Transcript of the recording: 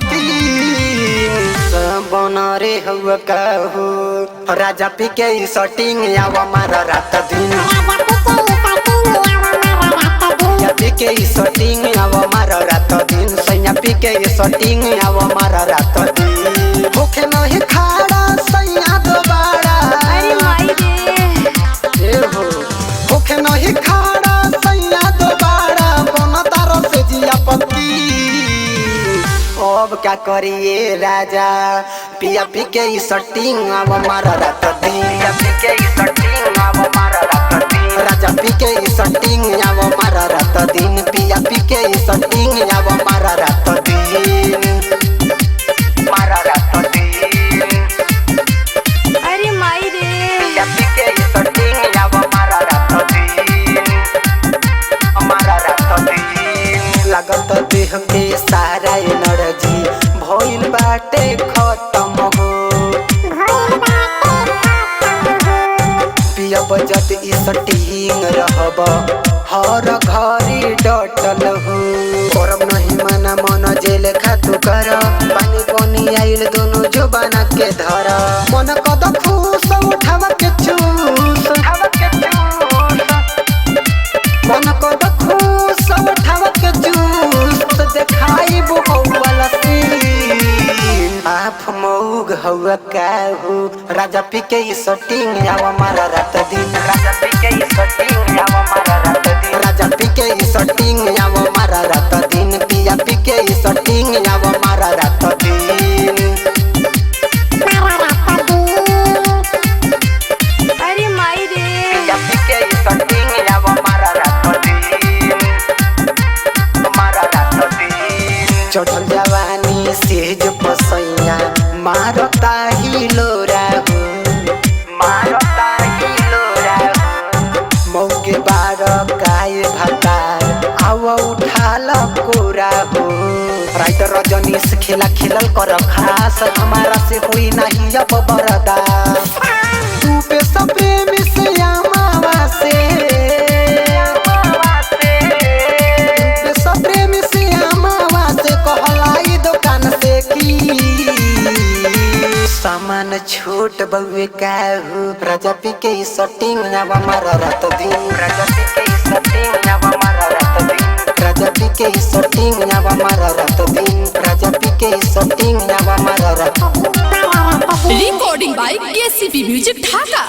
पति बना रे हुआ कहू राजा पी के शॉटिंग आवा मारा रात दिन पी के शॉटिंग आवा मारा रात दिन सैया पी के शॉटिंग आवा मारा रात दिन भूखे नहीं खाड़ा सैया दोबारा हो भूखे नहीं खाड़ा सैया दोबारा बना तारो से जिया पति अब क्या करिए राजा पिया पी के शॉटिंग आवा मारा रात दिन पिया पी के शॉटिंग आवा मारा रात दिन राजा पी के शॉटिंग आवा मारा रात दिन पिया पी के शॉटिंग आवा मारा रात दिन मारा रात दिन अरे माई रे पिया पी के शॉटिंग आवा मारा रात दिन मारा रात दिन लागत देह के सारा एनर्जी भइल बाटे खत्म हो पिया बजत ई शॉटिंग रहब हर घड़ी डटल हो करब नहीं माना मन जेल खातू कर पानी पानी आइल दोनों जुबाना के धर मन कद खुश उठाव के चूस मन कद खुश उठाव के चूस देखाई वाला सीन आप मऊग हुआ कहू राजा पी के शॉटिंग आवा मारा रात दिन राजा पी के शॉटिंग आवा मारा रात दिन राजा पी के शॉटिंग आवा मारा रात दिन पिया पी के शॉटिंग आवा मारा रात दिन अरे माई रे पिया पी के शॉटिंग आवा मारा रात दिन मारा रात दिन चढ़ल जवानी सेज पसैया मारता ही लोरा हो मारता ही लोरा हो मौके बार काय भातार आव उठाल कोरा हो राइटर रजनीश खेला खेलल कर खास हमारा से कोई नहीं अब बर्दाश्त तू पे सब प्रेम से अमावा से सब प्रेम से अमावा से कहलाई दुकान से की सामान छोट बउए कहू राजा पी के शॉटिंग आवा मारा रात दिन राजा पी के शॉटिंग आवा मारा रात दिन राजा पी के शॉटिंग आवा मारा रात दिन राजा पी के शॉटिंग आवा मारा रात recording by KCP music Dhaka.